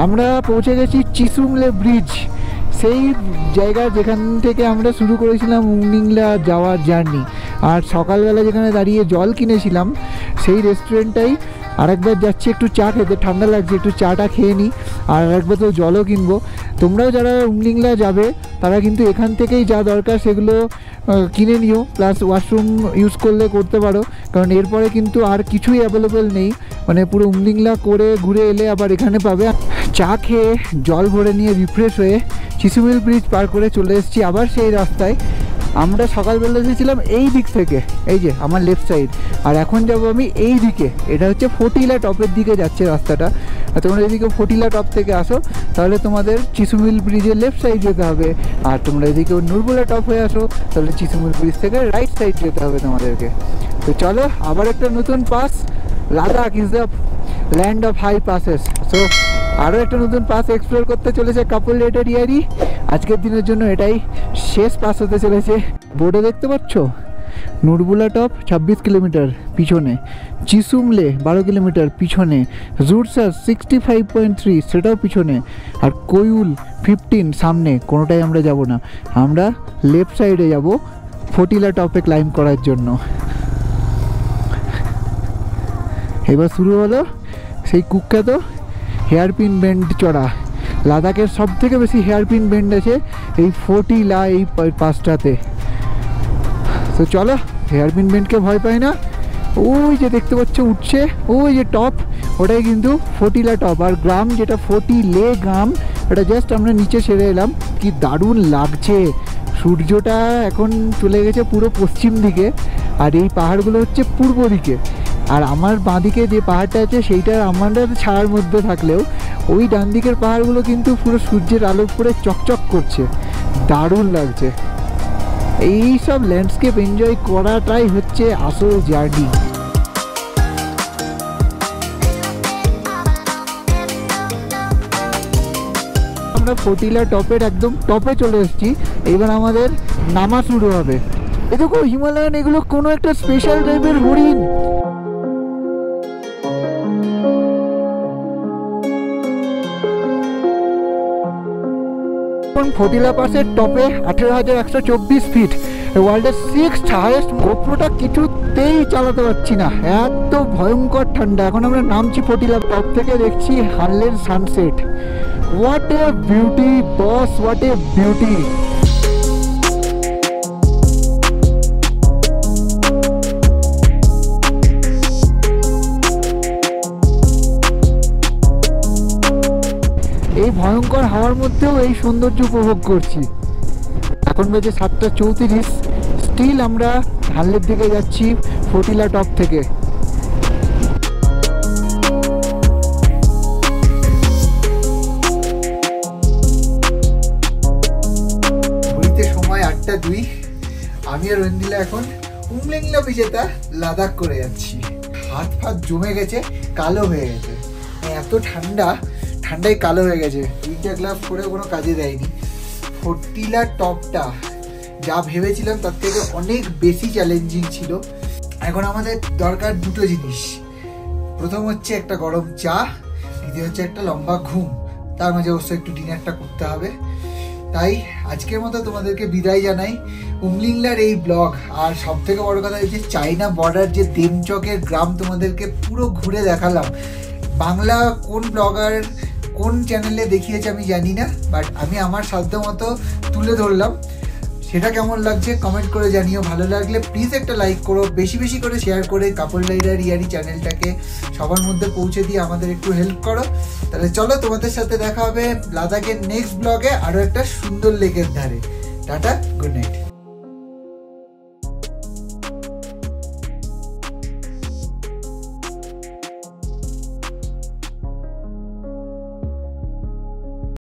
আমরা পৌঁছে গেছি চিসুমলে ব্রিজ, সেই জায়গা যেখান থেকে আমরা শুরু করেছিলাম উমলিংলা যাওয়ার জার্নি। আর সকালবেলা যেখানে দাঁড়িয়ে জল কিনেছিলাম সেই রেস্টুরেন্টটাই আরেকবার যাচ্ছি একটু চা খেতে। ঠান্ডা লাগছে, একটু চাটা খেয়ে নিই, আর একবার তো জলও কিনবো। তোমরাও যারা উমলিংলা যাবে তারা কিন্তু এখান থেকেই যা দরকার সেগুলো কিনে নিও, প্লাস ওয়াশরুম ইউজ করতে পারো। কারণ এরপরে কিন্তু আর কিছুই অ্যাভেলেবেল নেই, মানে পুরো উমলিংলা করে ঘুরে এলে আবার এখানে পাবে। চা খেয়ে জল ভরে নিয়ে রিফ্রেশ হয়ে চিসুমিল ব্রিজ পার করে চলে এসেছি আবার সেই রাস্তায়। আমরা সকালবেলা এসেছিলাম এই দিক থেকে, এই যে আমার লেফট সাইড, আর এখন যাব আমি এই দিকে। এটা হচ্ছে ফটিলা টপের দিকে যাচ্ছে রাস্তাটা। আর তোমরা এদিকে ফটিলা টপ থেকে আসো তাহলে তোমাদের চিসুমিল ব্রিজের লেফট সাইড যেতে হবে, আর তোমরা এদিকে নুরবুলা টপ হয়ে আসো তাহলে চিসুমিল ব্রিজ থেকে রাইট সাইড যেতে হবে তোমাদেরকে। তো চলো আবার একটা নতুন pass. Ladakh is the land of high passes. So আরও একটা নতুন পাস এক্সপ্লোর করতে চলেছে কাপল এরিয়ারই। আজকের দিনের জন্য এটাই শেষ পাস হতে চলেছে। বোর্ডে দেখতে পাচ্ছ নুরবুলা টপ 26 কিলোমিটার পিছনে, চিসুমলে 12 কিলোমিটার পিছনে, জুরসার 65.3 সেটাও পিছনে, আর কোয়ুল 15 সামনে। কোনোটাই আমরা যাব না, আমরা লেফট সাইডে যাব ফটিলা টপে ক্লাইম্ব করার জন্য। এবার শুরু হলো সেই কুখ্যাত হেয়ারপিন বেন্ড চড়া। লাদাখের সব থেকে বেশি হেয়ারপিন বেন্ড আছে এই ফটিলা এই পাসটাতে। তো চলো, হেয়ারপিন বেন্ডকে ভয় পাই না। ওই যে দেখতে পাচ্ছ উঠছে, ওই যে টপ, ওটাই কিন্তু ফটিলা টপ। আর গ্রাম যেটা ফটিলে গ্রাম, এটা জাস্ট আমরা নিচে ছেড়ে এলাম। কি দারুণ লাগছে। সূর্যটা এখন চলে গেছে পুরো পশ্চিম দিকে, আর এই পাহাড়গুলো হচ্ছে পূর্ব দিকে। আর আমার বাঁদিকে যে পাহাড়টা আছে সেইটা আমাদের ছায়ার মধ্যে থাকলেও ওই ডান দিকের পাহাড়গুলো কিন্তু পুরো সূর্যের আলো পড়ে চকচক করছে, দারুণ লাগছে। এই সব ল্যান্ডস্কেপ এনজয় করাটাই হচ্ছে আসল জার্নি। আমরা ফটিলা টপের একদম টপে চলে এসেছি, এবার আমাদের নামা শুরু হবে। এ দেখো হিমালয়ান, এগুলো কোনো একটা স্পেশাল টাইপের হরিণ। ফটিলা পাসের টপে 18,124 ফিট, ওয়ার্ল্ডের 6th হাইয়েস্ট। গোপ্রোটা কিছুতেই চালাতে পারছি না, এত ভয়ঙ্কর ঠান্ডা। এখন আমরা নামছি ফটিলা টপ থেকে, দেখছি হার্লের sunset. What a beauty boss, what a beauty. এই ভয়ঙ্কর হাওয়ার মধ্যেও এই সৌন্দর্য উপভোগ করছি। এখন বাজে 7:34, স্টিল আমরা হার্লের দিকে যাচ্ছি ফটিলা টপ থেকে। ঘড়িতে সময় 8:02। আমি আর রঞ্জিলা এখন উমলিংলা বিজেতা লাদাখ করে যাচ্ছি। হাত ফাত জমে গেছে, কালো হয়ে গেছে, এত ঠান্ডায় কালো হয়ে গেছে। উইন্টার গ্লাভস পরে কোনো কাজে দেয়নি। ফটিলা টপটা যা ভেবেছিলাম তার থেকে অনেক বেশি চ্যালেঞ্জিং ছিল। এখন আমাদের দরকার দুটো জিনিস, প্রথম হচ্ছে একটা গরম চা, দ্বিতীয় হচ্ছে একটা লম্বা ঘুম, তার মাঝে অবশ্যই একটু ডিনারটা করতে হবে। তাই আজকের মতো তোমাদেরকে বিদায় জানাই উমলিংলার এই ব্লগ। আর সব থেকে বড় কথা হচ্ছে চাইনা বর্ডার যে দেমচকের গ্রাম তোমাদেরকে পুরো ঘুরে দেখালাম। বাংলা কোন ব্লগার কোন চ্যানেলে দেখিয়েছে আমি জানি না, বাট আমি আমার সাধ্য মতো তুলে ধরলাম। সেটা কেমন লাগছে কমেন্ট করে জানিও। ভালো লাগলে প্লিজ একটা লাইক করো, বেশি বেশি করে শেয়ার করে কাপল রাইডার ইয়ারি চ্যানেলটাকে সবার মধ্যে পৌঁছে দিয়ে আমাদের একটু হেল্প করো। তাহলে চলো, তোমাদের সাথে দেখা হবে লাদাখের নেক্সট ব্লগে আরও একটা সুন্দর লেকের ধারে। Tata, good night.